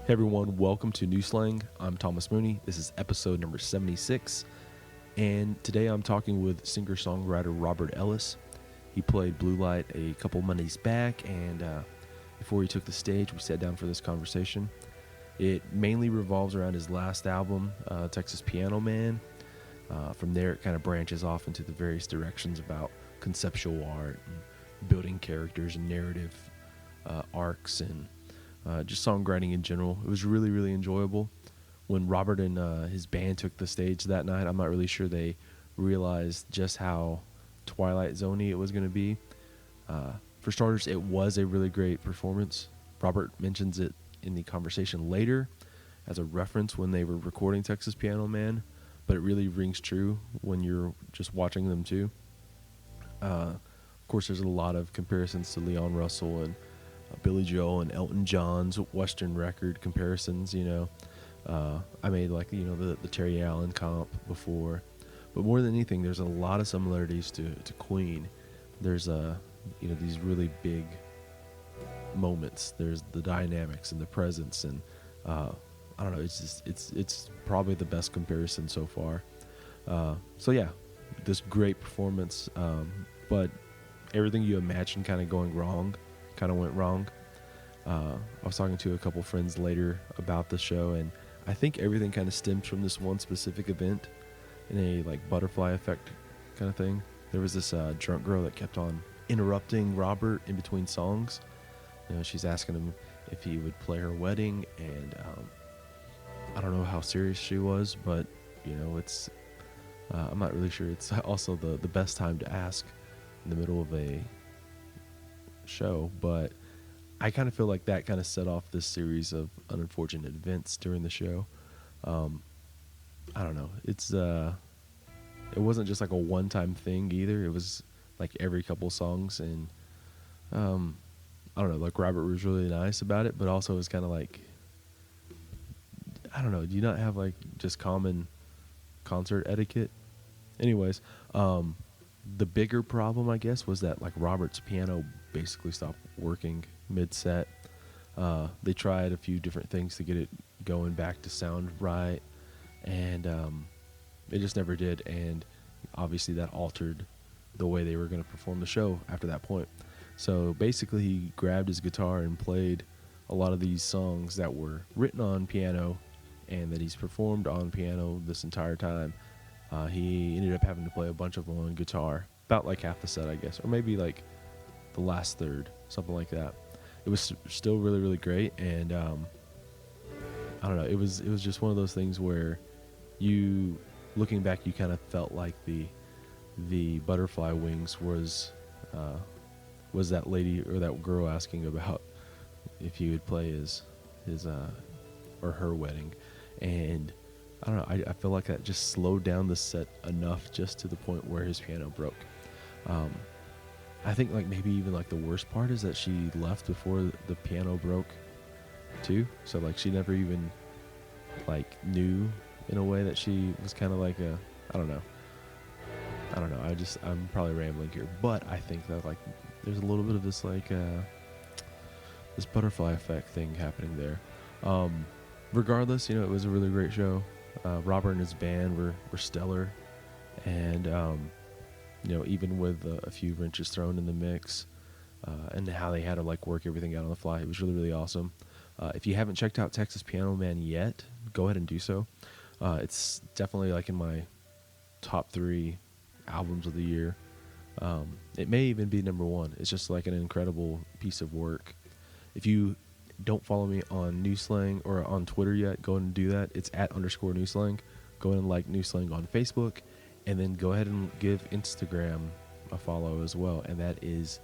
Hey everyone, welcome to New Slang. I'm Thomas Mooney. This is episode number 76. And today I'm talking with singer-songwriter Robert Ellis. He played Blue Light a couple Mondays back, and before he took the stage, we sat down for this conversation. It mainly revolves around his last album, Texas Piano Man. From there, it kind of branches off into the various directions about conceptual art, and building characters and narrative arcs, and just songwriting in general. It was really, really enjoyable. When Robert and his band took the stage that night, I'm not really sure they realized just how Twilight Zone-y it was going to be. For starters, it was a really great performance. Robert mentions it in the conversation later as a reference when they were recording Texas Piano Man, but it really rings true when you're just watching them too. Of course, there's a lot of comparisons to Leon Russell and Billy Joel and Elton John's Western record comparisons. I made the Terry Allen comp before, but more than anything, there's a lot of similarities to Queen. There's these really big moments. There's the dynamics and the presence, and I don't know. It's probably the best comparison so far. So yeah, this great performance, but everything you imagine kind of going wrong kind of went wrong. I was talking to a couple friends later about the show, and I think everything kind of stems from this one specific event in a butterfly effect kind of thing. There was this drunk girl that kept on interrupting Robert in between songs. She's asking him if he would play her wedding, and I don't know how serious she was, but it's I'm not really sure it's also the best time to ask in the middle of a show, but I kind of feel like that kind of set off this series of unfortunate events during the show. I don't know. It wasn't just like a one-time thing either. It was like every couple songs, and I don't know. Like Robert was really nice about it, but also it was kind of like, I don't know. Do you not have just common concert etiquette? Anyways, the bigger problem, I guess, was that Robert's piano basically stopped working mid-set. They tried a few different things to get it going back to sound right, and it just never did. And obviously that altered the way they were going to perform the show after that point. So basically he grabbed his guitar and played a lot of these songs that were written on piano and that he's performed on piano this entire time. He ended up having to play a bunch of them on guitar, about half the set, I guess, or maybe the last third, something like that. It was still really, really great, and I don't know. It was just one of those things where you, looking back, you kind of felt like the butterfly wings was that lady or that girl asking about if he would play his or her wedding, and I don't know. I feel like that just slowed down the set enough, just to the point where his piano broke. I think maybe even the worst part is that she left before the piano broke too. So she never even knew, in a way, that she was kind of I don't know. I'm probably rambling here, but I think that there's a little bit of this this butterfly effect thing happening there. Regardless, it was a really great show. Robert and his band were stellar, and even with a few wrenches thrown in the mix, and how they had to work everything out on the fly, it was really, really awesome. If you haven't checked out Texas Piano Man yet, go ahead and do so. It's definitely in my top 3 albums of the year. It may even be number 1. It's just an incredible piece of work. If you don't follow me on New Slang or on Twitter yet, go ahead and do that. It's @_New Slang. Go ahead and like New Slang on Facebook, and then go ahead and give Instagram a follow as well, and that is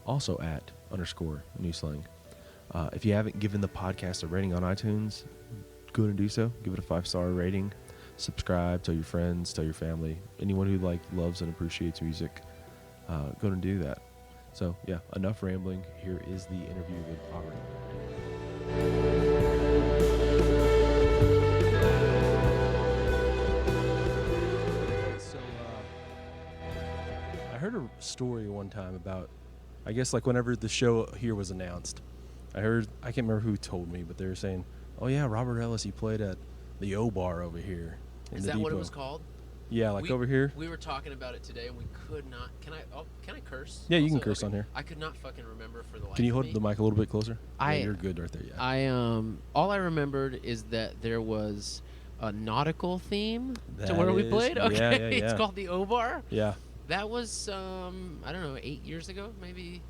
also @_New Slang. If you haven't given the podcast a rating on iTunes, go ahead and do so. Give it a 5-star rating. Subscribe. Tell your friends. Tell your family. Anyone who loves and appreciates music, go ahead and do that. So yeah, enough rambling. Here is the interview with Robert. So I heard a story one time about, I guess whenever the show here was announced, I can't remember who told me, but they were saying Oh yeah, Robert Ellis. He played at the O Bar over here in Is the that what it depot. was called? Yeah, like over here. We were talking about it today, and we could not. Can I curse? Yeah, you can Also, curse okay. on here. I could not fucking remember for the life Can you of hold me. the mic a little bit closer? I Yeah, you're good right there. Yeah. all I remembered is that there was a nautical theme to That where we is- played. Okay, yeah, yeah, it's yeah. called the O Bar. Yeah. That was I don't know, 8 years ago, maybe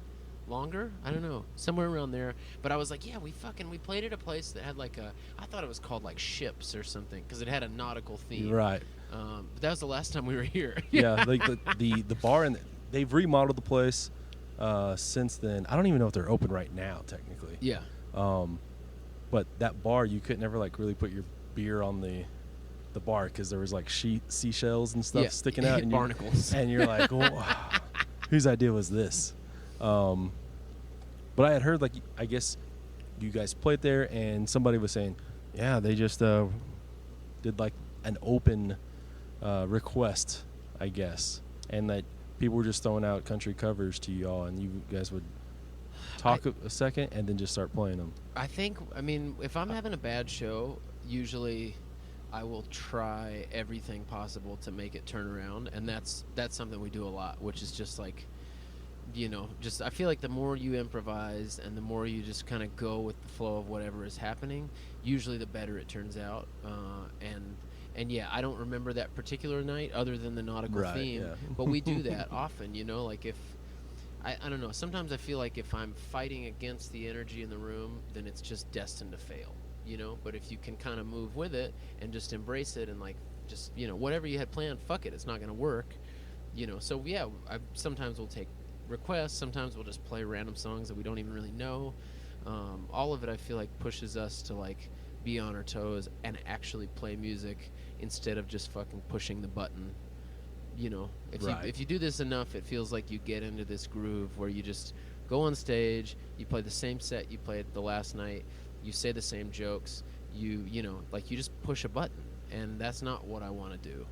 longer. I don't know, somewhere around there. But I was like, yeah, we played at a place that had like I thought it was called like Ships or something because it had a nautical theme. Right. But that was the last time we were here. Yeah, like the bar and they've remodeled the place since then. I don't even know if they're open right now technically. Yeah. But that bar, you couldn't ever like really put your beer on the bar because there was like seashells and stuff Yeah. sticking out, and Barnacles. and you're like, whose idea was this? But I had heard, like, I guess you guys played there, and somebody was saying, yeah, they just did like an open request, I guess, and that people were just throwing out country covers to y'all, and you guys would talk a second and then just start playing them. I mean, if I'm having a bad show, usually I will try everything possible to make it turn around, and that's something we do a lot, which is just like, just I feel like the more you improvise and the more you just kind of go with the flow of whatever is happening, usually the better it turns out. And yeah, I don't remember that particular night other than the nautical theme, yeah. but we do that often, like if I don't know, sometimes I feel like if I'm fighting against the energy in the room, then it's just destined to fail, but if you can kind of move with it and just embrace it and like just whatever you had planned, fuck it, it's not going to work, so yeah, sometimes we'll take requests, sometimes we'll just play random songs that we don't even really know. All of it I feel like pushes us to like be on our toes and actually play music instead of just fucking pushing the button. If you do this enough, it feels like you get into this groove where you just go on stage, you play the same set you played the last night, you say the same jokes, you just push a button, and that's not what I want to do.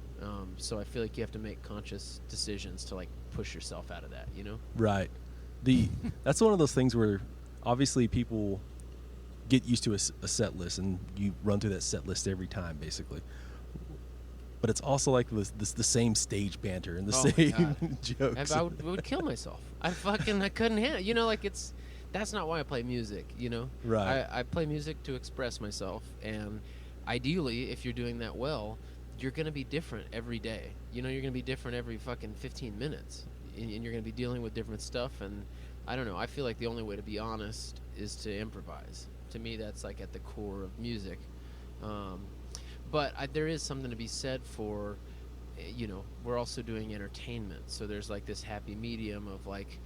So I feel like you have to make conscious decisions to like push yourself out of that, Right. That's one of those things where obviously people get used to a set list, and you run through that set list every time, basically. But it's also like the same stage banter and the same jokes. I would kill myself. I couldn't handle. That's not why I play music. Right. I play music to express myself, and ideally, if you're doing that well, you're gonna be different every day. You're gonna be different every fucking 15 minutes, and you're gonna be dealing with different stuff. And I don't know. I feel like the only way to be honest is to improvise. To me, that's like at the core of music. But there is something to be said for, we're also doing entertainment. So there's like this happy medium of like,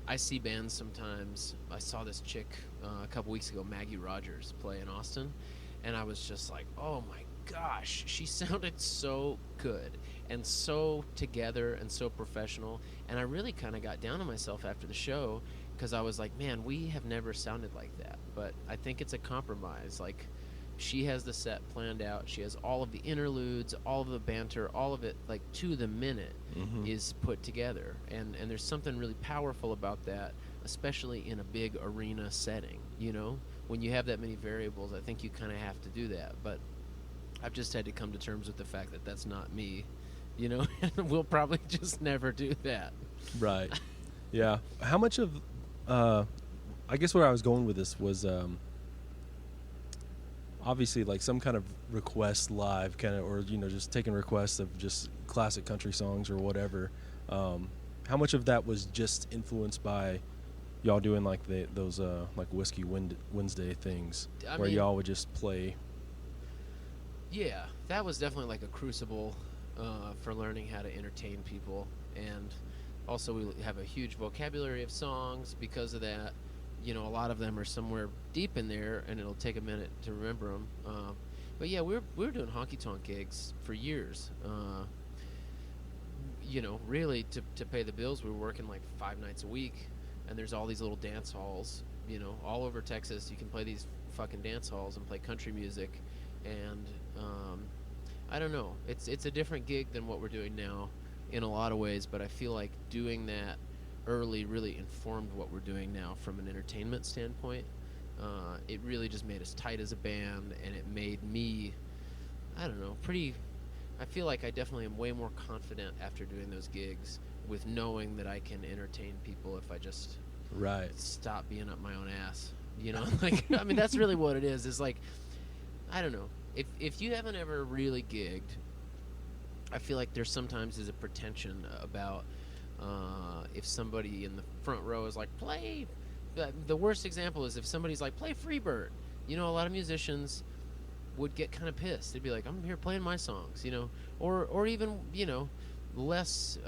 I see bands sometimes. I saw this chick a couple weeks ago, Maggie Rogers, play in Austin. And I was just like, oh my gosh, she sounded so good and so together and so professional. And I really kind of got down on myself after the show because I was like, man, we have never sounded like that. But I think it's a compromise. Like, she has the set planned out. She has all of the interludes, all of the banter, all of it, like, to the minute is put together. And there's something really powerful about that, especially in a big arena setting, When you have that many variables, I think you kind of have to do that. But I've just had to come to terms with the fact that that's not me, and we'll probably just never do that. Right. Yeah. How much of, I guess where I was going with this was, obviously like some kind of request live kind of, or, just taking requests of just classic country songs or whatever. How much of that was just influenced by y'all doing like those like Whiskey Wednesday things where y'all would just play? Yeah, that was definitely like a crucible for learning how to entertain people, and also we have a huge vocabulary of songs because of that. A lot of them are somewhere deep in there, and it'll take a minute to remember them. But yeah, we were doing honky-tonk gigs for years. Really to pay the bills, we were working like 5 nights a week, and there's all these little dance halls, all over Texas. You can play these fucking dance halls and play country music, and I don't know. It's a different gig than what we're doing now in a lot of ways, but I feel like doing that early really informed what we're doing now from an entertainment standpoint. It really just made us tight as a band, and it made me, I don't know, pretty. I feel like I definitely am way more confident after doing those gigs with knowing that I can entertain people if I just Right. stop being up my own ass. Like, I mean, that's really what it is. Is like, I don't know. If you haven't ever really gigged, I feel like there sometimes is a pretension about if somebody in the front row is like, play. The worst example is if somebody's like, play Freebird. A lot of musicians would get kind of pissed. They'd be like, I'm here playing my songs, or even, less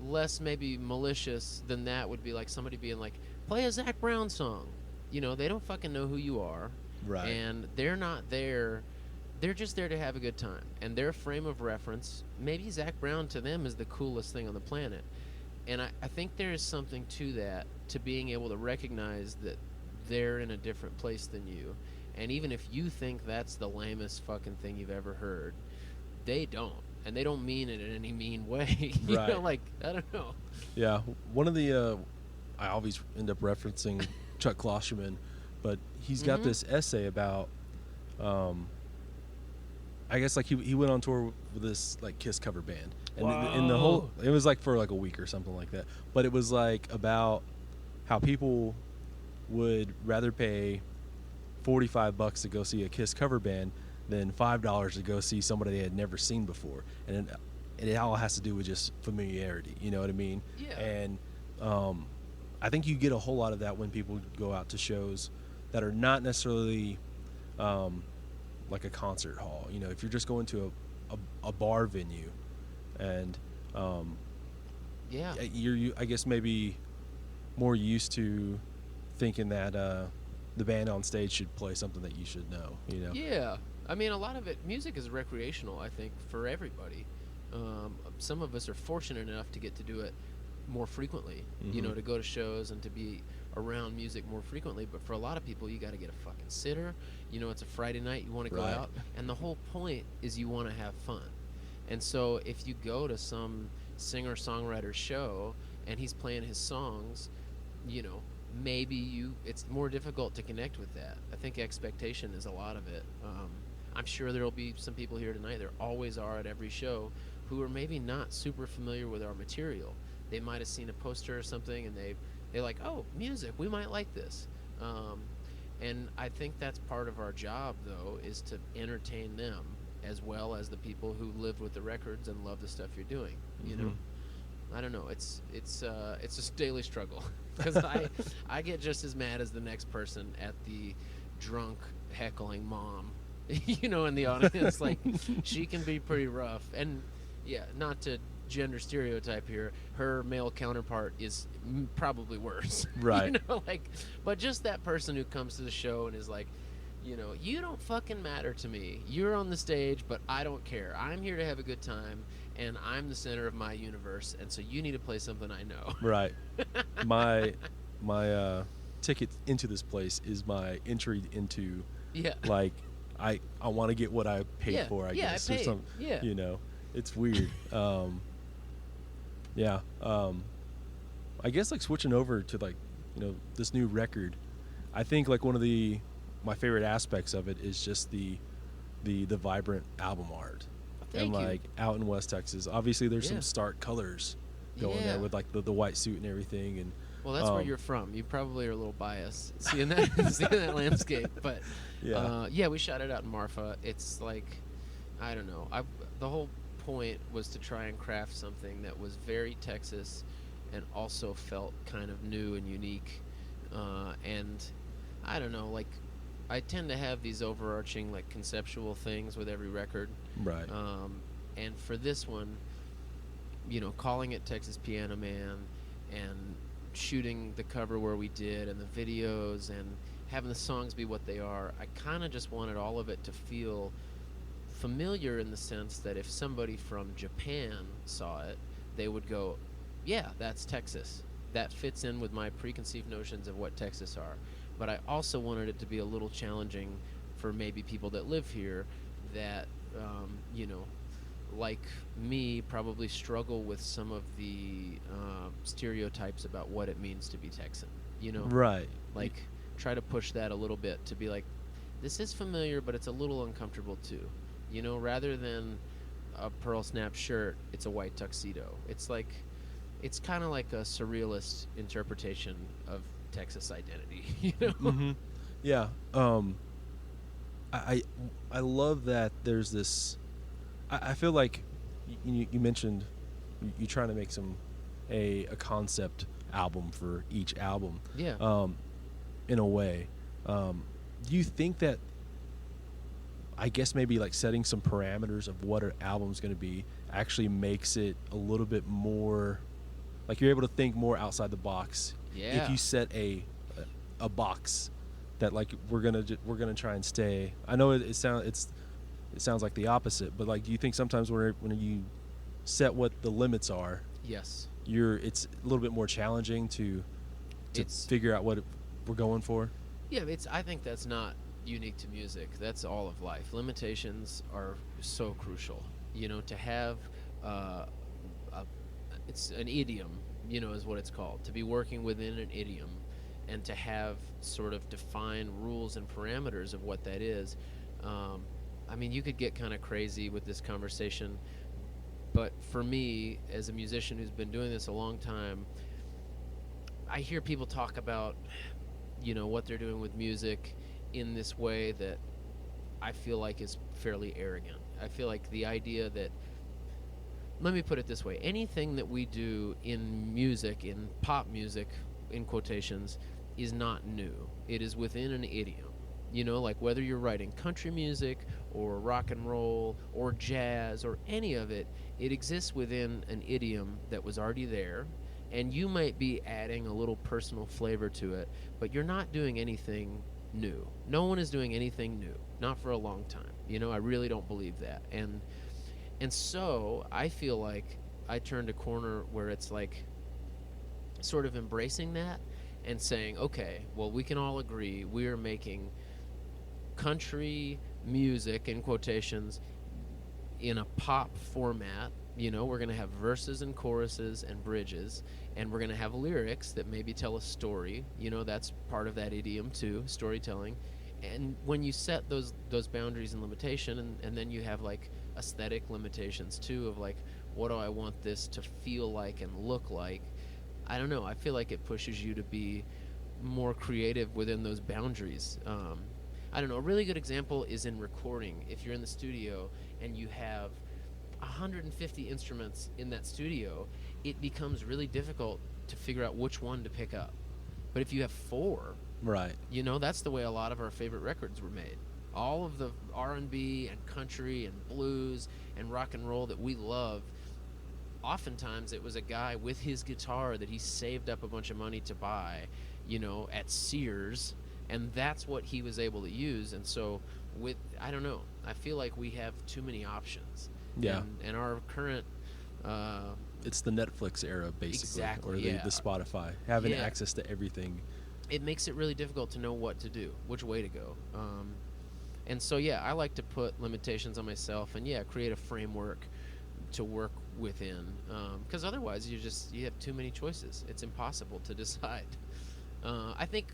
less maybe malicious than that would be like somebody being like, play a Zach Brown song. They don't fucking know who you are. Right. And they're not there. They're just there to have a good time. And their frame of reference, maybe Zach Brown to them is the coolest thing on the planet. And I think there is something to that, to being able to recognize that they're in a different place than you. And even if you think that's the lamest fucking thing you've ever heard, they don't. And they don't mean it in any mean way. Right. Like, I don't know. Yeah. One of the, I always end up referencing Chuck Klosterman, but he's got this essay about, I guess like he went on tour with this like Kiss cover band, and in the whole, it was like for like a week or something like that. But it was like about how people would rather pay $45 to go see a Kiss cover band than $5 to go see somebody they had never seen before, and it all has to do with just familiarity. You know what I mean? Yeah. And I think you get a whole lot of that when people go out to shows that are not necessarily like a concert hall. If you're just going to a bar venue, and Yeah. you're I guess maybe more used to thinking that the band on stage should play something that you should know. Yeah. I mean, a lot of it, music is recreational, I think, for everybody. Some of us are fortunate enough to get to do it more frequently, to go to shows and to be around music more frequently. But for a lot of people, you got to get a fucking sitter. It's a Friday night, you want to go Right. out. And the whole point is you want to have fun. And so if you go to some singer-songwriter show and he's playing his songs, maybe it's more difficult to connect with that. I think expectation is a lot of it. I'm sure there'll be some people here tonight, there always are at every show, who are maybe not super familiar with our material. They might have seen a poster or something and they're like, oh, music, we might like this. And I think that's part of our job, though, is to entertain them as well as the people who live with the records and love the stuff you're doing. I don't know. It's a daily struggle because I get just as mad as the next person at the drunk heckling mom, in the audience. Like, she can be pretty rough. And yeah, not to gender stereotype here, her male counterpart is probably worse. Right. But just that person who comes to the show and is like, you don't fucking matter to me. You're on the stage, but I don't care. I'm here to have a good time, and I'm the center of my universe, and so you need to play something I know. Right. My ticket into this place is my entry into. Yeah. Like, I want to get what I paid for. I guess. I paid. Or some, Yeah. It's weird. Yeah. I guess like switching over to like this new record. I think like one of my favorite aspects of it is just the vibrant album art. Thank and you. like out in West Texas, obviously there's Yeah. some stark colors going there with like the white suit and everything. And Well, that's where you're from. You probably are a little biased seeing that landscape. But yeah, we shot it out in Marfa. It's like, I don't know. The whole point was to try and craft something that was very Texas and also felt kind of new and unique. And I don't know, like, I tend to have these overarching like conceptual things with every record. right. And for this one, calling it Texas Piano Man and shooting the cover where we did and the videos and having the songs be what they are, I kind of just wanted all of it to feel familiar in the sense that if somebody from Japan saw it, they would go, yeah, that's Texas. That fits in with my preconceived notions of what Texas are. But I also wanted it to be a little challenging for maybe people that live here that, like me, probably struggle with some of the stereotypes about what it means to be Texan. Right. Like try to push that a little bit to be like, this is familiar, but it's a little uncomfortable too. You know, rather than a pearl snap shirt, it's a white tuxedo. It's like, it's kind of like a surrealist interpretation of Texas identity. You know? Mm-hmm. Yeah. I I love that there's this. I feel like you mentioned you trying to make a concept album for each album. Yeah. In a way, do you think that, I guess maybe like setting some parameters of what an album's going to be actually makes it a little bit more, like you're able to think more outside the box. Yeah. If you set a box that like we're gonna try and stay. I know it sounds like the opposite, but like, do you think sometimes when you set what the limits are, Yes. it's a little bit more challenging to figure out what we're going for? Yeah, I think that's not unique to music. That's all of life. Limitations are so crucial. You know, to have it's an idiom, you know, is what it's called. To be working within an idiom and to have sort of defined rules and parameters of what that is. I mean, you could get kind of crazy with this conversation, but for me, as a musician who's been doing this a long time, I hear people talk about, you know, what they're doing with music in this way that I feel like is fairly arrogant. I feel like the idea that, let me put it this way, anything that we do in music, in pop music, in quotations, is not new. It is within an idiom. You know, like whether you're writing country music or rock and roll or jazz or any of it, it exists within an idiom that was already there, and you might be adding a little personal flavor to it, but you're not doing anything new. No one is doing anything new, not for a long time. You know, I really don't believe that. And so I feel like I turned a corner where it's like sort of embracing that and saying, okay, well, we can all agree we are making country music, in quotations, in a pop format. You know, we're going to have verses and choruses and bridges, and we're going to have lyrics that maybe tell a story. You know, that's part of that idiom too, storytelling. And when you set those boundaries and limitation, and then you have like aesthetic limitations too, of like, what do I want this to feel like and look like? I don't know. I feel like it pushes you to be more creative within those boundaries. I don't know. A really good example is in recording. If you're in the studio and you have 150 instruments in that studio, it becomes really difficult to figure out which one to pick up. But if you have 4, Right. you know, that's the way a lot of our favorite records were made. All of the R&B and country and blues and rock and roll that we love, oftentimes it was a guy with his guitar that he saved up a bunch of money to buy, you know, at Sears, and that's what he was able to use. And so I don't know, I feel like we have too many options. Yeah. And our current It's the Netflix era, basically. Exactly, Or yeah. the Spotify, having Yeah. access to everything. It makes it really difficult to know what to do, which way to go. And so, yeah, I like to put limitations on myself and, yeah, create a framework to work within. Because otherwise, you have too many choices. It's impossible to decide. I think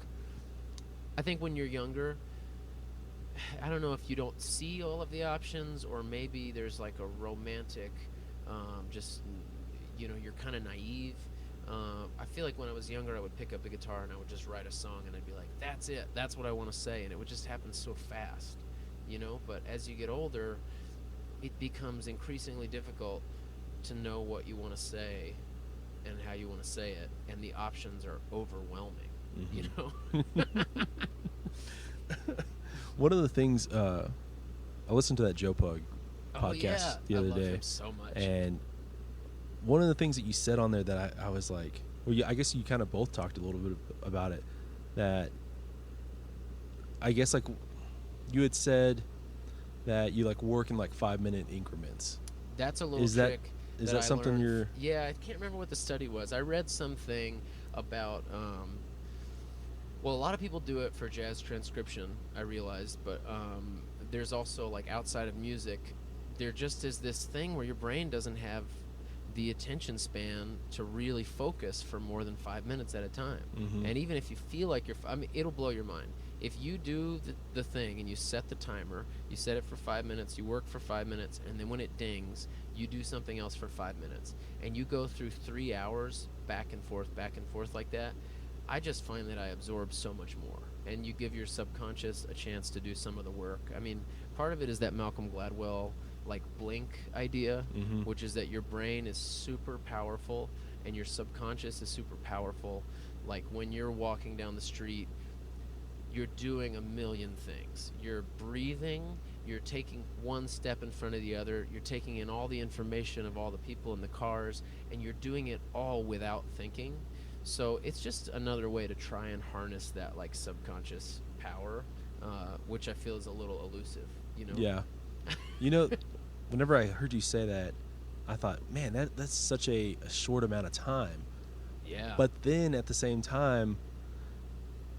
when you're younger, I don't know if you don't see all of the options, or maybe there's like a romantic, just, you know, you're kind of naive. I feel like when I was younger, I would pick up the guitar and I would just write a song and I'd be like, that's it, that's what I want to say, and it would just happen so fast, you know. But as you get older, it becomes increasingly difficult to know what you want to say and how you want to say it, and the options are overwhelming, you know. One of the things, I listened to that Joe Pug podcast Oh, yeah. the other I love day, him so much. and one of the things that you said on there that I was like, well, I guess you kind of both talked a little bit about it, that I guess like you had said that you like work in like 5-minute increments. That's a little Is trick. Is that I something learned you're... Yeah, I can't remember what the study was. I read something about, well, a lot of people do it for jazz transcription, I realized, but there's also, like, outside of music, there just is this thing where your brain doesn't have the attention span to really focus for more than 5 minutes at a time. Mm-hmm. And even if you feel like I mean, it'll blow your mind. If you do the thing and you set the timer, you set it for 5 minutes, you work for 5 minutes, and then when it dings, you do something else for 5 minutes, and you go through 3 hours back and forth like that, I just find that I absorb so much more. And you give your subconscious a chance to do some of the work. I mean, part of it is that Malcolm Gladwell, like, blink idea, Mm-hmm. which is that your brain is super powerful and your subconscious is super powerful. Like, when you're walking down the street, you're doing a million things. You're breathing, you're taking one step in front of the other, you're taking in all the information of all the people in the cars, and you're doing it all without thinking. So it's just another way to try and harness that, like, subconscious power, which I feel is a little elusive, you know? Yeah. You know, whenever I heard you say that, I thought, man, that's such a short amount of time. Yeah. But then at the same time,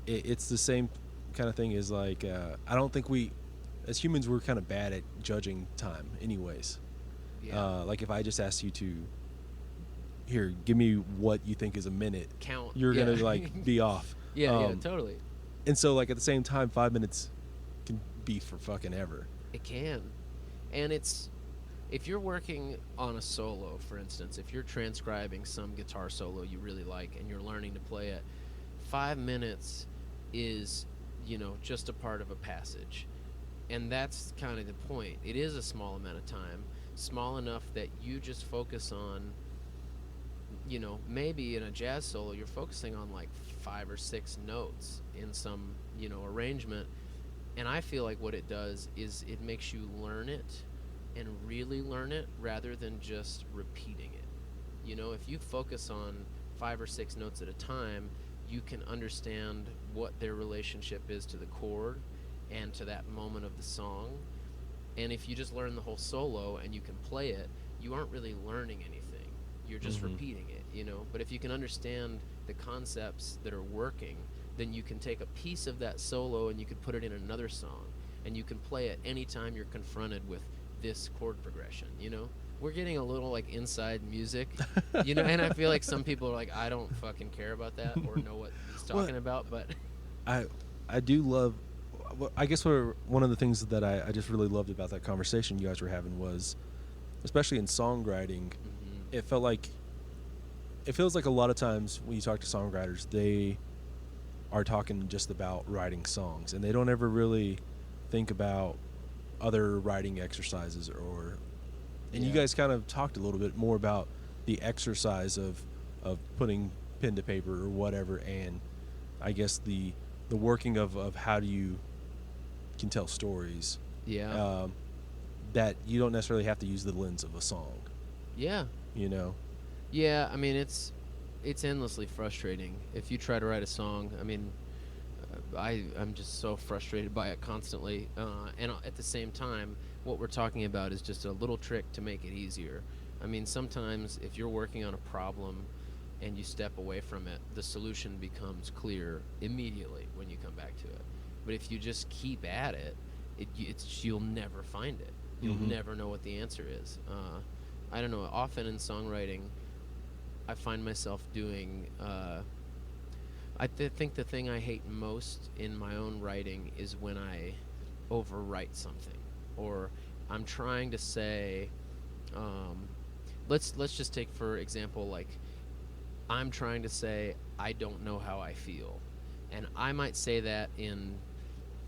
it's the same kind of thing as, like, I don't think as humans, we're kind of bad at judging time anyways. Yeah. Like, if I just asked you to, here, give me what you think is a minute, Count. you're Yeah. going to, like, be off. Yeah, totally. And so, like, at the same time, 5 minutes can be for fucking ever. It can. And if you're working on a solo, for instance, if you're transcribing some guitar solo you really like and you're learning to play it, 5 minutes is, just a part of a passage. And that's kind of the point. It is a small amount of time, small enough that you just focus on, maybe in a jazz solo, you're focusing on like 5 or 6 notes in some, arrangement. And I feel like what it does is it makes you learn it and really learn it rather than just repeating it. If you focus on 5 or 6 notes at a time, you can understand what their relationship is to the chord and to that moment of the song. And if you just learn the whole solo and you can play it, you aren't really learning anything. You're just Mhm. repeating it, But if you can understand the concepts that are working, then you can take a piece of that solo and you can put it in another song. And you can play it anytime you're confronted with this chord progression, We're getting a little, like, inside music, and I feel like some people are like, I don't fucking care about that or know what he's talking about, but... I do love, I guess one of the things that I just really loved about that conversation you guys were having was, especially in songwriting, Mhm. it feels like a lot of times when you talk to songwriters, they are talking just about writing songs, and they don't ever really think about other writing exercises and you Yeah. guys kind of talked a little bit more about the exercise of putting pen to paper or whatever, and I guess the working of how do you can tell stories Yeah. that you don't necessarily have to use the lens of a song, Yeah. Yeah, I mean, it's endlessly frustrating. If you try to write a song, I mean, I'm just so frustrated by it constantly. And at the same time, what we're talking about is just a little trick to make it easier. I mean, sometimes if you're working on a problem and you step away from it, the solution becomes clear immediately when you come back to it. But if you just keep at it, you'll never find it. You'll Mhm. never know what the answer is. I don't know. Often in songwriting, I find myself doing... I think the thing I hate most in my own writing is when I overwrite something, or I'm trying to say, let's just take for example, like, I'm trying to say I don't know how I feel, and I might say that in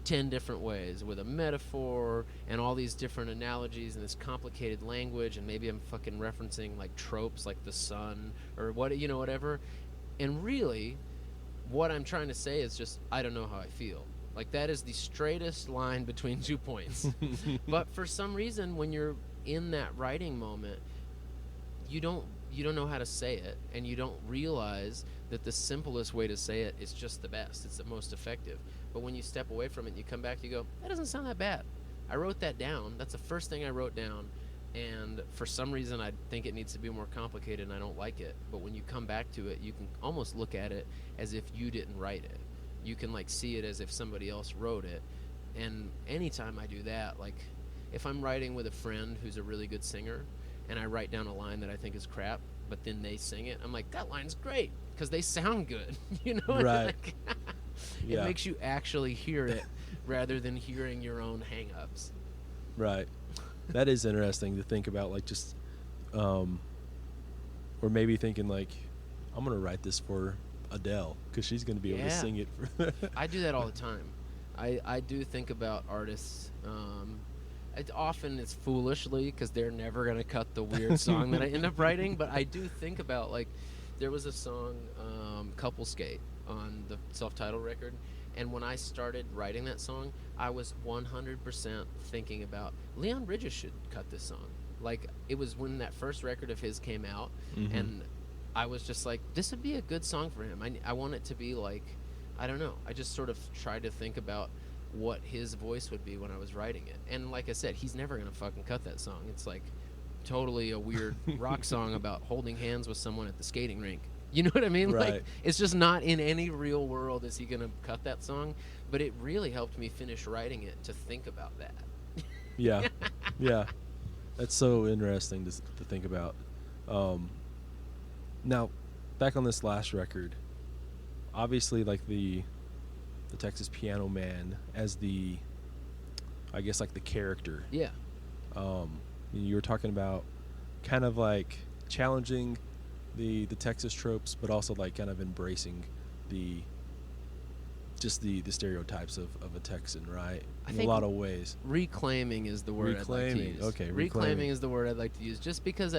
10 different ways with a metaphor and all these different analogies and this complicated language, and maybe I'm fucking referencing like tropes like the sun or whatever, and really what I'm trying to say is just, I don't know how I feel. Like, that is the straightest line between 2 points. But for some reason, when you're in that writing moment, you don't know how to say it, and you don't realize that the simplest way to say it is just the best. It's the most effective. But when you step away from it and you come back, you go, that doesn't sound that bad. I wrote that down. That's the first thing I wrote down. And for some reason, I think it needs to be more complicated, and I don't like it. But when you come back to it, you can almost look at it as if you didn't write it. You can, like, see it as if somebody else wrote it. And anytime I do that, like, if I'm writing with a friend who's a really good singer, and I write down a line that I think is crap, but then they sing it, I'm like, that line's great because they sound good, you know? Right. Like, it Yeah. makes you actually hear it rather than hearing your own hang-ups. Right. That is interesting to think about, like, just, or maybe thinking, like, I'm going to write this for Adele because she's going to be able to Yeah. sing it. For I do that all the time. I do think about artists. Often it's foolishly because they're never going to cut the weird song that I end up writing. But I do think about, like, there was a song, Couple Skate, on the self-titled record. And when I started writing that song, I was 100% thinking about Leon Bridges should cut this song. Like, it was when that first record of his came out, and I was just like, this would be a good song for him. I want it to be like, I don't know. I just sort of tried to think about what his voice would be when I was writing it. And like I said, he's never going to fucking cut that song. It's like totally a weird rock song about holding hands with someone at the skating rink. You know what I mean? Right. Like, it's just not in any real world is he going to cut that song. But it really helped me finish writing it to think about that. Yeah. Yeah. That's so interesting to think about. Now, back on this last record, obviously, like, the Texas Piano Man as the, I guess, like, the character. Yeah. You were talking about kind of like challenging the Texas tropes, but also like kind of embracing the stereotypes of a Texan, right? I In a think lot of ways. Reclaiming is the word I'd like to Reclaiming, use. okay, Reclaiming reclaiming. is the word I'd like to use, just because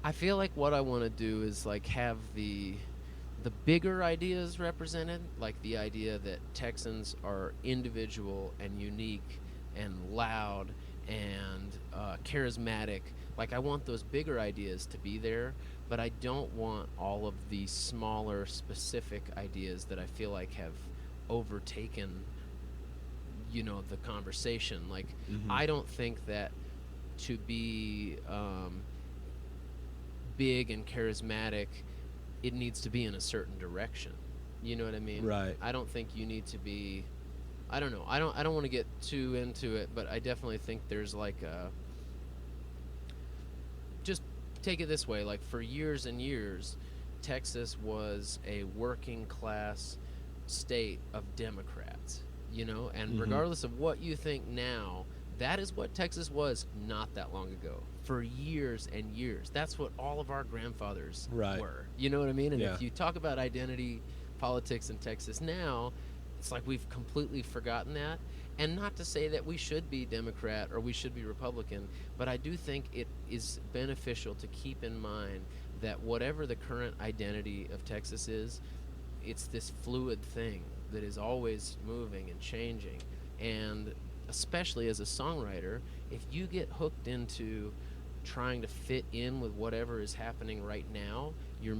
I feel like what I want to do is like have the bigger ideas represented, like the idea that Texans are individual and unique and loud and charismatic. Like, I want those bigger ideas to be there, but I don't want all of the smaller, specific ideas that I feel like have overtaken, the conversation. Like, I don't think that to be big and charismatic, it needs to be in a certain direction. You know what I mean? Right. I don't think you need to be. I don't know. I don't want to get too into it, but I definitely think there's like a. Just take it this way. Like, for years and years, Texas was a working class state of Democrats. And regardless of what you think now, that is what Texas was not that long ago. For years and years. That's what all of our grandfathers were. You know what I mean? And if you talk about identity politics in Texas now, it's like we've completely forgotten that. And not to say that we should be Democrat or we should be Republican, but I do think it is beneficial to keep in mind that whatever the current identity of Texas is, it's this fluid thing that is always moving and changing. And especially as a songwriter, if you get hooked into trying to fit in with whatever is happening right now, you're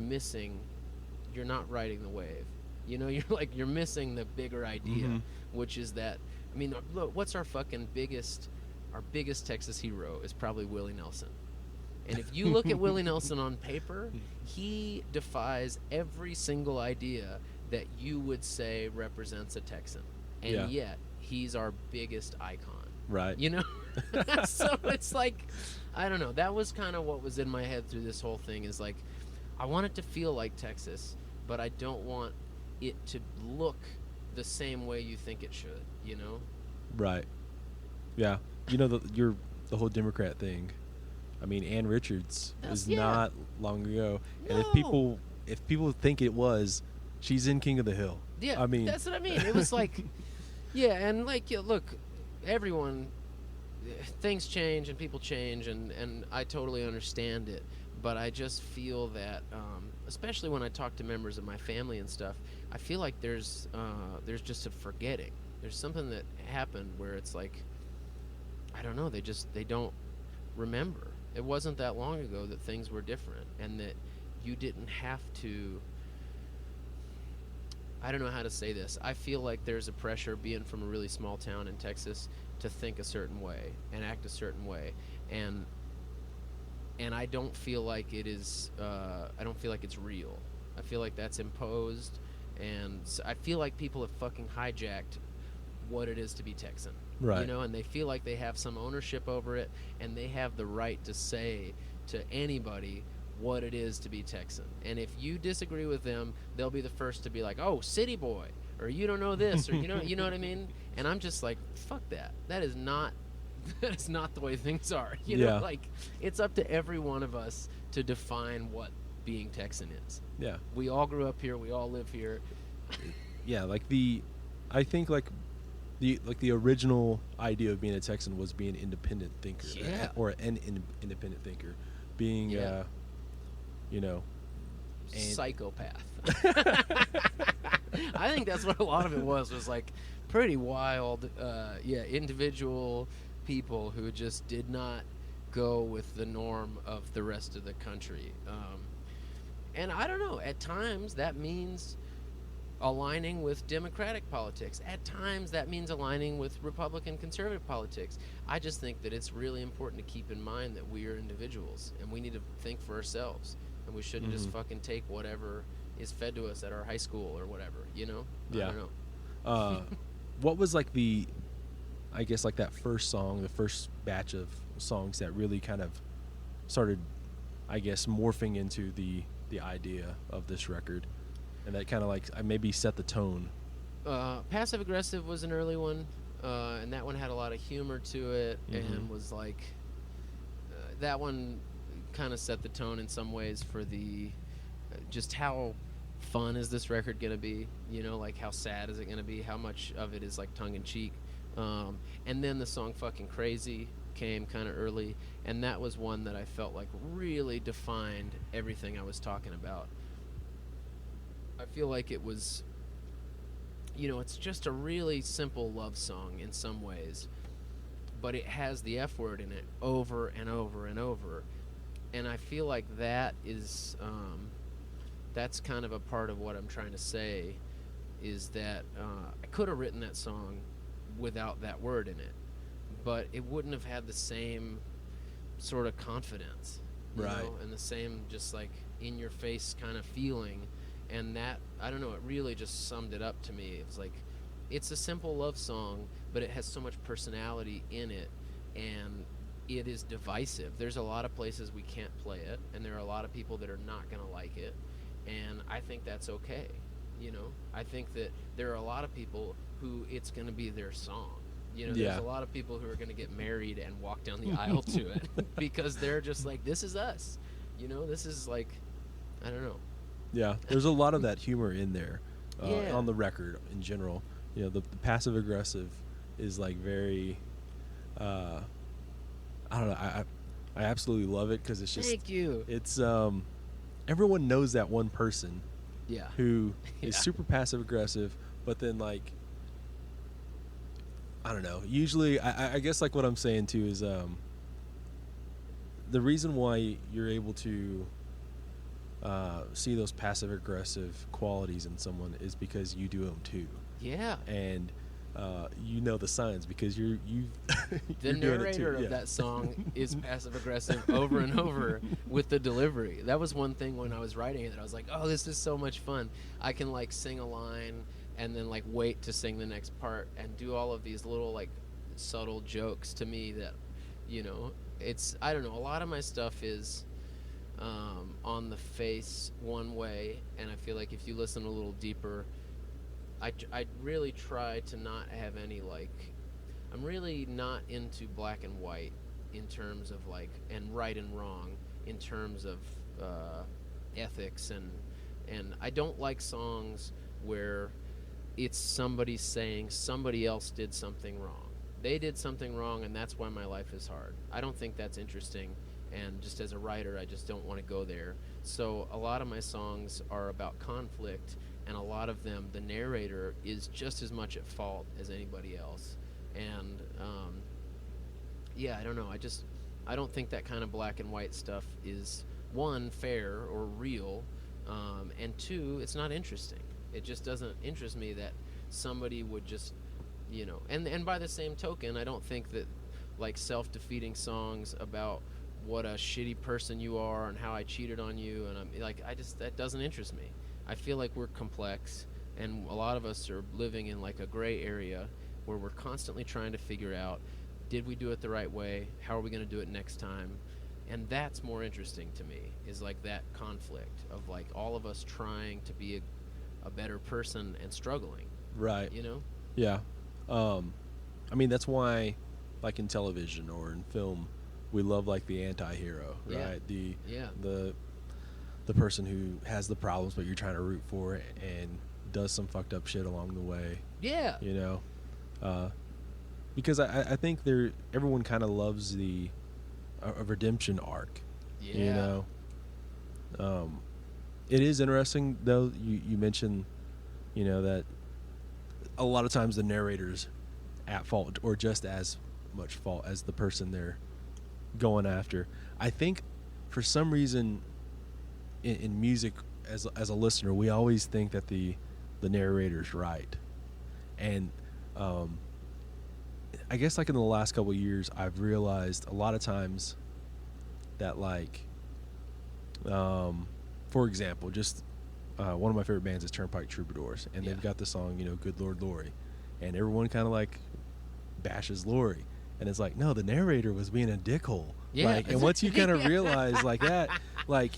not riding the wave. You're missing the bigger idea, which is that, I mean, look, what's our biggest Texas hero is probably Willie Nelson. And if you look at Willie Nelson on paper, he defies every single idea that you would say represents a Texan. And yet, he's our biggest icon. Right. So it's like, I don't know. That was kind of what was in my head through this whole thing, is like, I want it to feel like Texas, but I don't want it to look the same way you think it should, Right. Yeah. The whole Democrat thing. I mean, Ann Richards was not long ago. No. And if people think it was, she's in King of the Hill. Yeah, I mean, that's what I mean. It was like, and like, look, everyone, things change and people change, and I totally understand it. But I just feel that, especially when I talk to members of my family and stuff, I feel like there's just a forgetting. There's something that happened where it's like, I don't know, they don't remember. It wasn't that long ago that things were different, and that you didn't have to. I don't know how to say this. I feel like there's a pressure, being from a really small town in Texas, to think a certain way and act a certain way, and I don't feel like it is. I don't feel like it's real. I feel like that's imposed, and I feel like people have fucking hijacked what it is to be Texan. Right. You know, and they feel like they have some ownership over it, and they have the right to say to anybody what it is to be Texan. And if you disagree with them, they'll be the first to be like, "Oh, city boy," or "You don't know this," or you know what I mean? And I'm just like, "Fuck that. That is not that is not the way things are." You know, Yeah. like it's up to every one of us to define what being Texan is. Yeah. We all grew up here, we all live here. Yeah, I think the original idea of being a Texan was being an independent thinker, Yeah. or an independent thinker, being Yeah. you know, and Psychopath. I think that's what a lot of it was like pretty wild, individual people who just did not go with the norm of the rest of the country. And I don't know, at times that means aligning with Democratic politics. At times that means aligning with Republican conservative politics. I just think that it's really important to keep in mind that we are individuals and we need to think for ourselves. And we shouldn't just fucking take whatever is fed to us at our high school or whatever, you know? Yeah. I don't know. What was like I guess like that first song, the first batch of songs that really kind of started, I guess, morphing into the idea of this record, and that kind of like maybe set the tone? Passive Aggressive was an early one, and that one had a lot of humor to it, and was like, that one kind of set the tone in some ways for the just how fun is this record gonna be, you know, like how sad is it gonna be, how much of it is like tongue-in-cheek. And then the song Fucking Crazy came kind of early, and that was one that I felt like really defined everything I was talking about. I feel like it was, you know, it's just a really simple love song in some ways, but it has the F word in it over and over and over. And I feel like that is, that's kind of a part of what I'm trying to say, is that I could have written that song without that word in it, but it wouldn't have had the same sort of confidence, you Right. know, and the same just like in your face kind of feeling. And that, I don't know, it really just summed it up to me. It was like, it's a simple love song, but it has so much personality in it, and it is divisive. There's a lot of places we can't play it, and there are a lot of people that are not going to like it, and I think that's okay, you know? I think that there are a lot of people who it's going to be their song. You know, Yeah. there's a lot of people who are going to get married and walk down the aisle to it because they're just like, this is us. You know, this is like, I don't know. Yeah, there's a lot of that humor in there, Yeah. on the record in general. You know, the passive aggressive is like very, I don't know. I absolutely love it because it's just, Thank you. it's everyone knows that one person Yeah. who is Yeah. super passive aggressive, but then like, I don't know. Usually, I guess like what I'm saying too is the reason why you're able to see those passive aggressive qualities in someone is because you do them too, Yeah. and you know the signs because you've The you're doing it narrator too. of Yeah. that song is passive aggressive over and over with the delivery. That was one thing when I was writing it. I was like, oh, this is so much fun. I can like sing a line and then like wait to sing the next part and do all of these little like subtle jokes to me that, you know, it's, I don't know, a lot of my stuff is on the face one way, and I feel like if you listen a little deeper, I really try to not have any like, I'm really not into black and white in terms of like, and right and wrong in terms of ethics, and I don't like songs where it's somebody saying somebody else did something wrong. They did something wrong, and that's why my life is hard. I don't think that's interesting, and just as a writer, I just don't want to go there. So a lot of my songs are about conflict, and a lot of them, the narrator is just as much at fault as anybody else. And yeah, I don't know. I don't think that kind of black and white stuff is, one, fair or real, and two, it's not interesting. It just doesn't interest me that somebody would just, you know, and by the same token, I don't think that like self-defeating songs about what a shitty person you are and how I cheated on you, and I'm like, that doesn't interest me. I feel like we're complex, and a lot of us are living in like a gray area, where we're constantly trying to figure out, did we do it the right way? How are we going to do it next time? And that's more interesting to me, is like that conflict of like all of us trying to be a better person and struggling, Right. you know? Yeah. I mean, that's why, like in television or in film, we love like the anti-hero, Yeah. right? Yeah. The person who has the problems, but you're trying to root for and does some fucked up shit along the way. Yeah. You know, because I think everyone kind of loves a redemption arc. Yeah. You know, it is interesting though. You mentioned, you know, that a lot of times the narrator's at fault or just as much fault as the person they're going after. I think for some reason in music, as a listener, we always think that the narrator's right, and I guess like in the last couple of years, I've realized a lot of times that like, for example, just one of my favorite bands is Turnpike Troubadours, and they've got the song, you know, "Good Lord Lori," and everyone kind of like bashes Lori, and it's like, no, the narrator was being a dickhole. Yeah. Like, and once you kind of realize like that, like,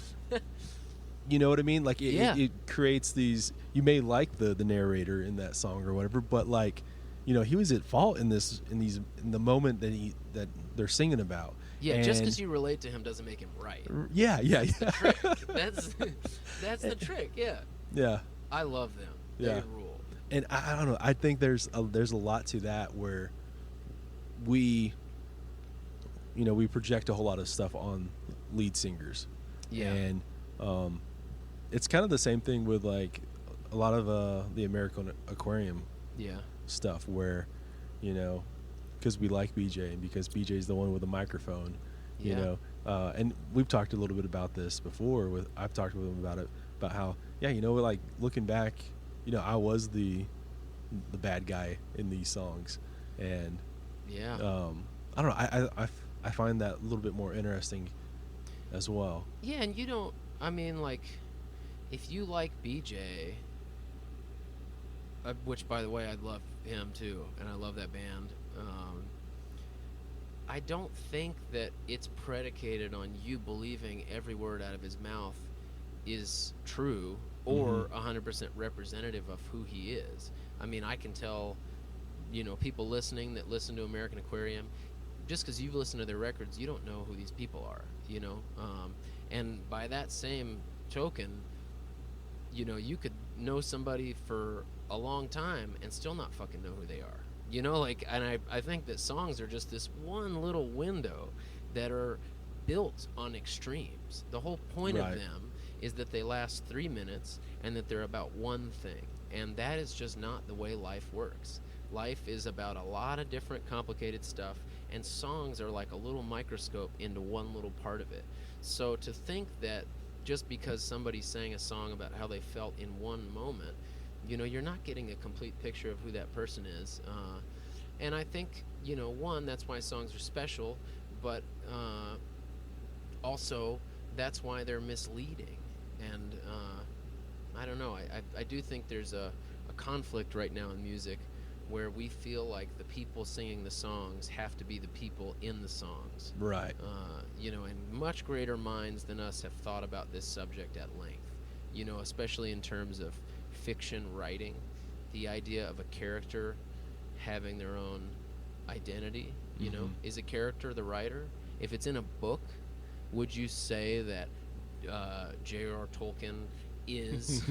you know what I mean? Like it creates these. You may like the narrator in that song or whatever, but like, you know, he was at fault in the moment that they're singing about. Yeah, just because you relate to him doesn't make him right. Yeah. That's the trick. That's the trick. Yeah. Yeah. I love them. Yeah. They rule. And I don't know. I think there's a lot to that where we project a whole lot of stuff on lead singers. Yeah. And it's kind of the same thing with like a lot of the American Aquarium stuff where, you know, because we like BJ and because BJ's the one with the microphone, you know, and we've talked a little bit about this before. I've talked with him about how, yeah, you know, like looking back, you know, I was the bad guy in these songs, and I don't know, I find that a little bit more interesting as well. Yeah, and you don't. I mean, like, if you like BJ, which by the way, I love him too, and I love that band. I don't think that it's predicated on you believing every word out of his mouth is true or 100% representative of who he is. I mean, I can tell, you know, people listening that listen to American Aquarium, just because you've listened to their records, you don't know who these people are, you know? And by that same token, you know, you could know somebody for a long time and still not fucking know who they are. You know, like, and I think that songs are just this one little window that are built on extremes. The whole point of them is that they last 3 minutes and that they're about one thing. And that is just not the way life works. Life is about a lot of different complicated stuff, and songs are like a little microscope into one little part of it. So to think that just because somebody sang a song about how they felt in one moment, you know, you're not getting a complete picture of who that person is. And I think, you know, one, that's why songs are special, but also that's why they're misleading. And I don't know, I do think there's a conflict right now in music where we feel like the people singing the songs have to be the people in the songs. Right. You know, and much greater minds than us have thought about this subject at length, you know, especially in terms of fiction writing. The idea of a character having their own identity, you know, is a character the writer? If it's in a book, would you say that J.R. Tolkien is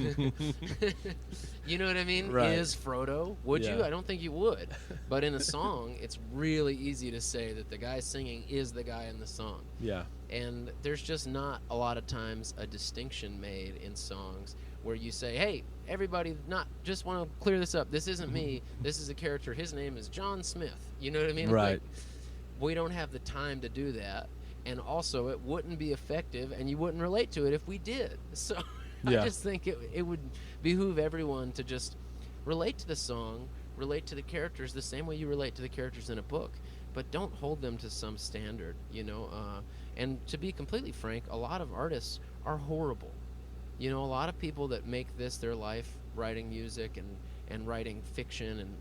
you know what I mean, is Frodo? Would you? I don't think you would. But in a song, it's really easy to say that the guy singing is the guy in the song. And there's just not a lot of times a distinction made in songs where you say, hey, everybody, not just want to clear this up, this isn't me, this is a character, his name is John Smith. You know what I mean? Like, we don't have the time to do that, and also it wouldn't be effective and you wouldn't relate to it if we did. So I just think it would behoove everyone to just relate to the song, relate to the characters the same way you relate to the characters in a book, but don't hold them to some standard, you know. And to be completely frank, a lot of artists are horrible. You know, a lot of people that make this their life, writing music and writing fiction and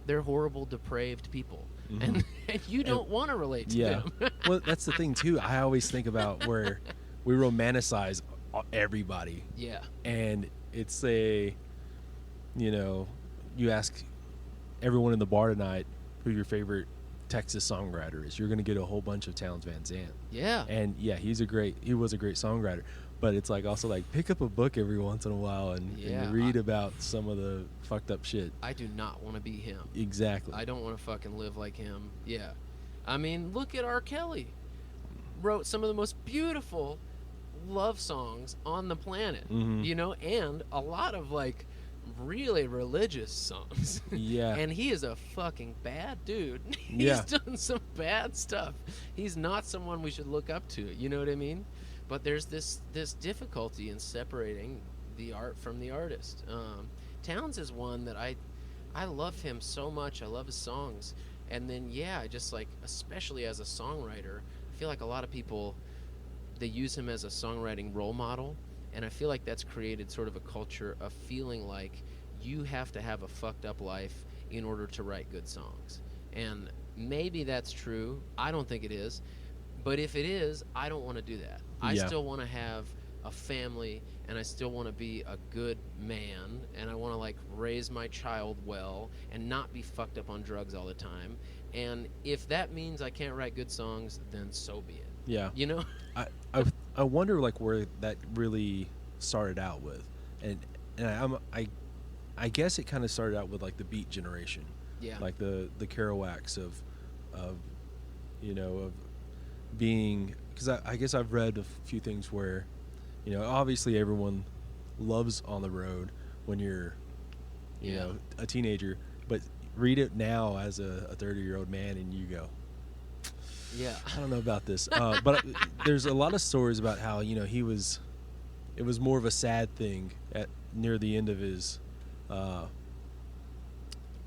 they're horrible, depraved people, Mhm. and you don't want to relate to Yeah. them. Well, that's the thing too. I always think about where we romanticize everybody, Yeah. and it's a, you know, you ask everyone in the bar tonight who your favorite Texas songwriter is. You're going to get a whole bunch of Townes Van Zandt. Yeah. And yeah, he was a great songwriter. But it's like also like pick up a book every once in a while and read about some of the fucked up shit. I do not want to be him. Exactly. I don't want to fucking live like him. Yeah. I mean, look at R. Kelly. Wrote some of the most beautiful love songs on the planet, Mhm. you know, and a lot of like really religious songs. Yeah. And he is a fucking bad dude. He's Yeah. done some bad stuff. He's not someone we should look up to, you know what I mean? But there's this difficulty in separating the art from the artist. Townes is one that I love him so much. I love his songs. And then I just like, especially as a songwriter, I feel like a lot of people, they use him as a songwriting role model, and I feel like that's created sort of a culture of feeling like you have to have a fucked up life in order to write good songs. And maybe that's true. I don't think it is. But if it is, I don't want to do that. I Yeah. still want to have a family, and I still want to be a good man, and I want to like raise my child well and not be fucked up on drugs all the time. And if that means I can't write good songs, then so be it. Yeah. You know? I wonder like where that really started out with, and I guess it kind of started out with like the Beat generation, Yeah. like the Kerouacs of you know of being, because I guess I've read a few things where, you know, obviously everyone loves On the Road when you're you know a teenager, but read it now as a 30-year-old man and you go, Yeah. I don't know about this. But there's a lot of stories about how, you know, it was more of a sad thing near the end of his,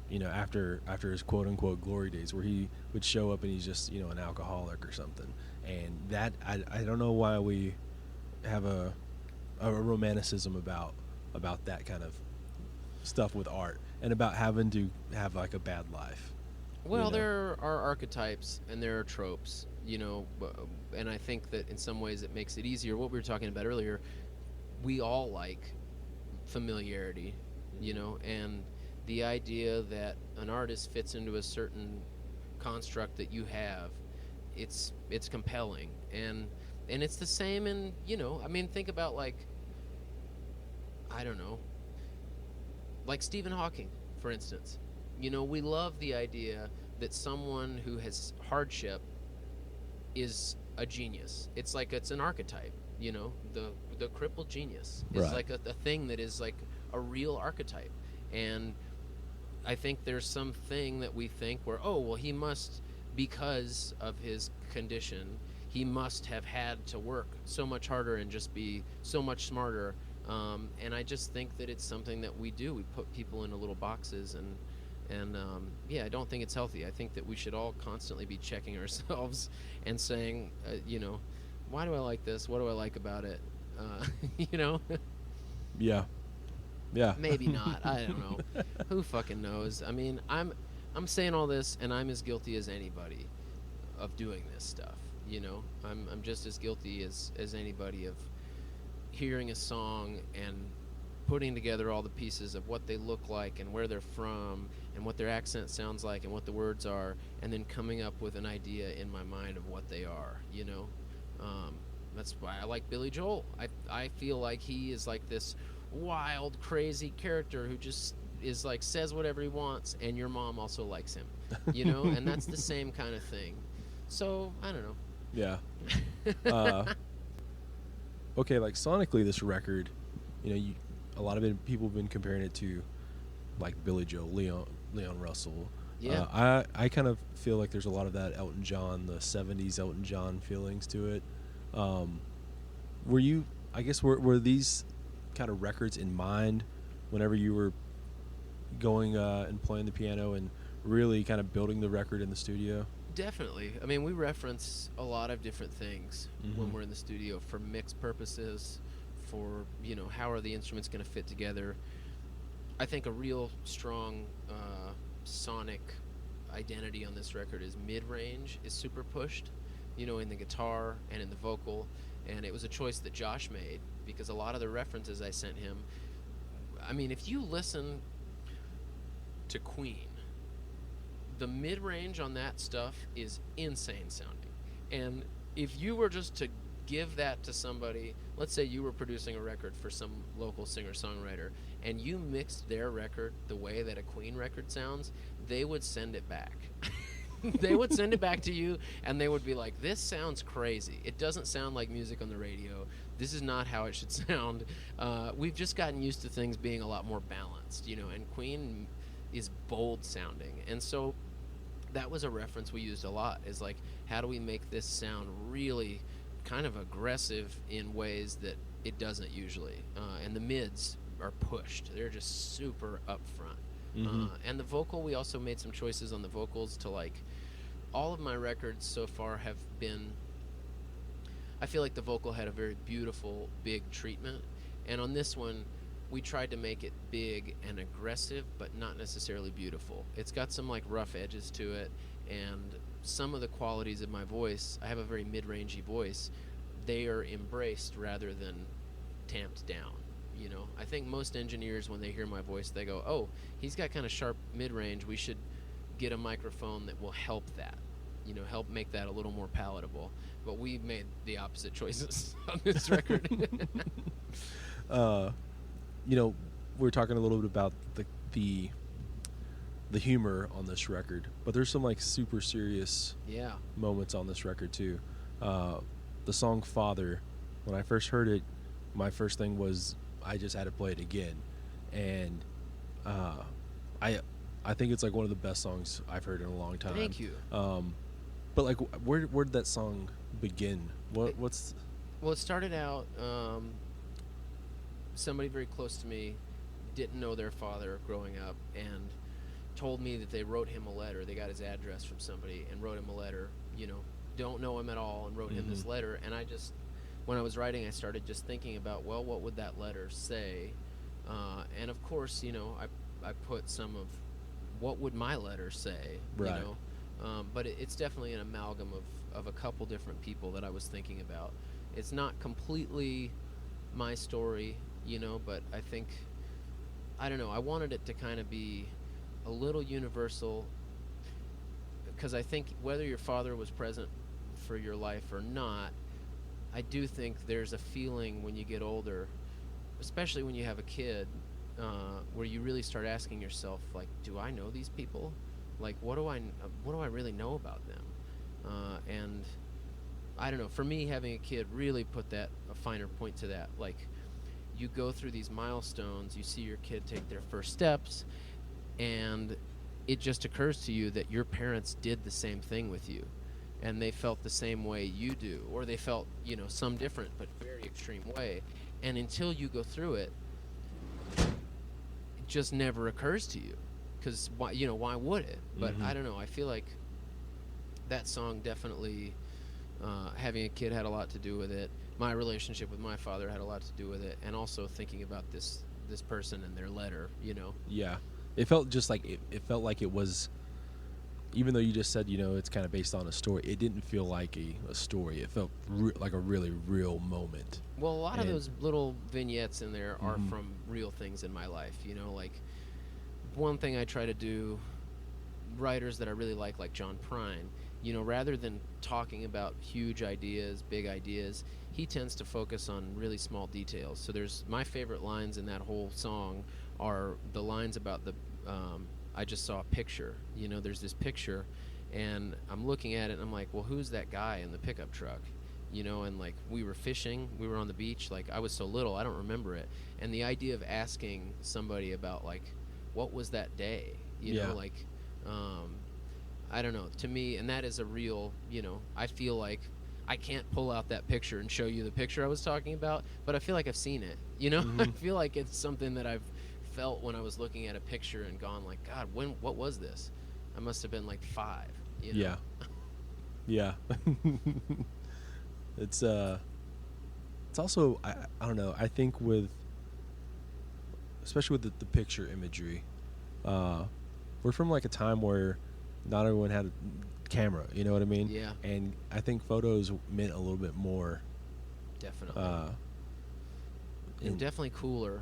you know, after his quote unquote glory days, where he would show up and he's just, you know, an alcoholic or something. And that, I don't know why we have a romanticism about that kind of stuff with art and about having to have like a bad life. Well, you know? there are archetypes and there are tropes, you know, and I think that in some ways it makes it easier. What we were talking about earlier, we all like familiarity, you know, and the idea that an artist fits into a certain construct that you have, it's compelling, and it's the same in, you know, I mean, think about like, I don't know, like Stephen Hawking, for instance. You know, we love the idea that someone who has hardship is a genius. It's like it's an archetype, you know, the crippled genius is Right. like a thing that is like a real archetype. And I think there's something that we think where, oh, well, he must, because of his condition, he must have had to work so much harder and just be so much smarter. And I just think that it's something that we do. We put people into little boxes, and I don't think it's healthy. I think that we should all constantly be checking ourselves and saying, you know, why do I like this? What do I like about it? You know? Yeah. Yeah. Maybe not. I don't know. Who fucking knows? I mean, I'm saying all this, and I'm as guilty as anybody of doing this stuff. You know, I'm just as guilty as anybody of hearing a song and putting together all the pieces of what they look like and where they're from and what their accent sounds like and what the words are, and then coming up with an idea in my mind of what they are. You know, that's why I like Billy Joel. I feel like he is like this wild, crazy character who just is like says whatever he wants, and your mom also likes him, you know, and that's the same kind of thing. So I don't know. Yeah. Okay, like sonically, this record, you know, a lot of people have been comparing it to like Billy Joel, Leon Russell. Yeah. I kind of feel like there's a lot of that Elton John, the '70s Elton John feelings to it. Were you? I guess were these kind of records in mind whenever you were going and playing the piano and really kind of building the record in the studio? Definitely. I mean, we reference a lot of different things when Mhm. we're in the studio for mix purposes, for, you know, how are the instruments going to fit together. I think a real strong sonic identity on this record is mid-range is super pushed, in the guitar and in the vocal, and it was a choice that Josh made because a lot of the references I sent him, I mean, if you listen to Queen, the mid-range on that stuff is insane sounding. And if you were just to give that to somebody, let's say you were producing a record for some local singer-songwriter, and you mixed their record the way that a Queen record sounds, they would send it back. They would send it back to you, and they would be like, this sounds crazy. It doesn't sound like music on the radio. This is not how it should sound. We've just gotten used to things being a lot more balanced, and Queen is bold sounding. And so that was a reference we used a lot, is like, how do we make this sound really kind of aggressive in ways that it doesn't usually? And the mids are pushed. They're just super upfront. And the vocal, we also made some choices on the vocals to, like, all of my records so far have been, I feel like the vocal had a very beautiful, big treatment. And on this one, we tried to make it big and aggressive, but not necessarily beautiful. It's got some, like, rough edges to it, and some of the qualities of my voice, I have a very mid-rangey voice, they are embraced rather than tamped down. I think most engineers, when they hear my voice, they go, oh, he's got kind of sharp mid-range, we should get a microphone that will help that, help make that a little more palatable. But we made the opposite choices on this record. We're talking a little bit about the humor on this record, but there's some, like, super serious moments on this record too. The song Father, when I first heard it, my first thing was I just had to play it again, and I think it's, like, one of the best songs I've heard in a long time. Thank you. But, like, where did that song begin? What's Well, it started out, somebody very close to me didn't know their father growing up and told me that they wrote him a letter. They got his address from somebody and wrote him a letter, don't know him at all, and wrote him this letter. And I just, when I was writing, I started just thinking about, well, what would that letter say? And of course, I put some of what would my letter say, right. But it's definitely an amalgam of a couple different people that I was thinking about. It's not completely my story, but I think, I don't know, I wanted it to kind of be a little universal, because I think whether your father was present for your life or not, I do think there's a feeling when you get older, especially when you have a kid, where you really start asking yourself, like, do I know these people? Like, what do I really know about them? And I don't know, for me, having a kid really put a finer point to that. Like, you go through these milestones, you see your kid take their first steps, and it just occurs to you that your parents did the same thing with you, and they felt the same way you do, or they felt, some different but very extreme way. And until you go through it, it just never occurs to you, because why would it? But I don't know, I feel like that song definitely, having a kid had a lot to do with it. My relationship with my father had a lot to do with it, and also thinking about this person and their letter. Yeah, it felt just like it felt like it was, even though you just said it's kind of based on a story, it didn't feel like a story. It felt like a really real moment. Well, a lot of those little vignettes in there are from real things in my life. Like, one thing I try to do, writers that I really like John Prine, rather than talking about huge ideas, big ideas, he tends to focus on really small details. So there's my favorite lines in that whole song are the lines about the I just saw a picture. There's this picture, and I'm looking at it, and I'm like, well, who's that guy in the pickup truck? And, like, we were fishing, we were on the beach, like, I was so little, I don't remember it. And the idea of asking somebody about, like, what was that day? Like, I don't know, to me, and that is a real, I feel like I can't pull out that picture and show you the picture I was talking about, but I feel like I've seen it, I feel like it's something that I've felt when I was looking at a picture and gone, like, God, what was this? I must have been like 5, Yeah. It's also, I don't know, I think especially with the picture imagery, we're from like a time where not everyone had a camera. You know what I mean? Yeah. And I think photos meant a little bit more. Definitely. And in- definitely cooler.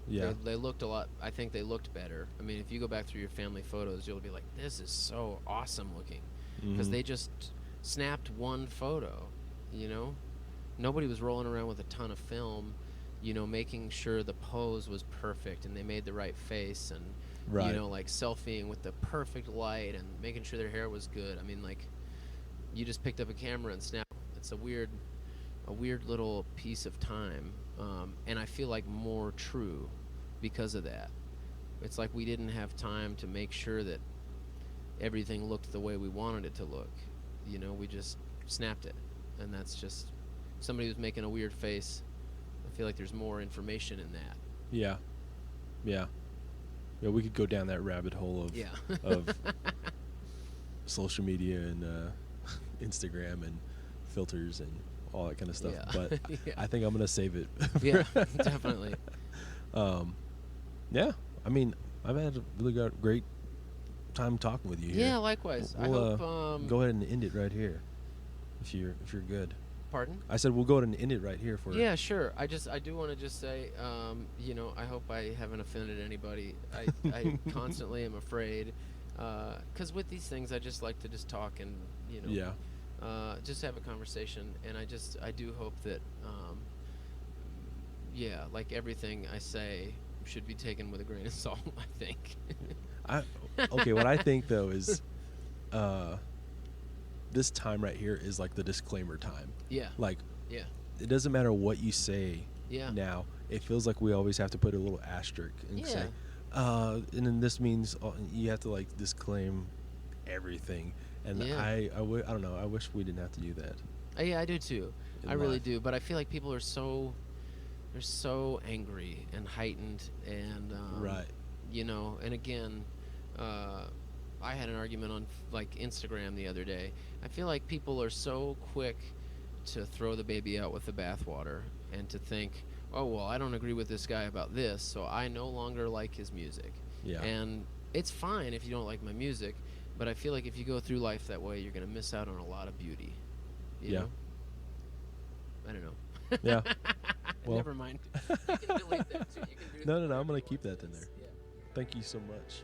Yeah. They looked a lot. I think they looked better. I mean, if you go back through your family photos, you'll be like, "This is so awesome looking," because Mhm. they just snapped one photo. You know, nobody was rolling around with a ton of film. You know, making sure the pose was perfect and they made the right face and Right. you know, like selfieing with the perfect light and making sure their hair was good. I mean, like you just picked up a camera and snapped. It's a weird little piece of time, and I feel like more true because of that. It's like we didn't have time to make sure that everything looked the way we wanted it to look. You know, we just snapped it, and that's just somebody who's making a weird face. I feel like there's more information in that. Yeah. Yeah. Yeah. We could go down that rabbit hole of Yeah. of social media and Instagram and filters and all that kind of stuff. Yeah. But Yeah. I think I'm gonna save it. Yeah, definitely. Yeah. I mean, I've had a really great time talking with you here. Yeah, likewise. I We'll, hope. go ahead and end it right here, if you're good. Pardon? I said we'll go ahead and end it right here for. Yeah, sure. I do want to just say, you know, I hope I haven't offended anybody. I constantly am afraid, because with these things, I just like to just talk and you know, Yeah. just have a conversation. And I do hope that, yeah, like everything I say should be taken with a grain of salt. I think. Okay. What I think though is, this time right here is like the disclaimer time. Yeah. Like, Yeah. it doesn't matter what you say. Yeah. Now it feels like we always have to put a little asterisk and say, and then this means you have to like disclaim everything. And Yeah. I don't know. I wish we didn't have to do that. Yeah, I do too. In I really life. do. But I feel like people are they're so angry and heightened and Right. you know. And again, I had an argument on like Instagram the other day. I feel like people are so quick to throw the baby out with the bathwater and to think, oh well, I don't agree with this guy about this, so I no longer like his music. Yeah. And it's fine if you don't like my music, but I feel like if you go through life that way, you're gonna miss out on a lot of beauty. You Yeah. know? I don't know. Yeah. Well. Never mind. You can delete that too. You can do No. whatever I'm gonna you keep want that in with there. this. Yeah. Thank you so much.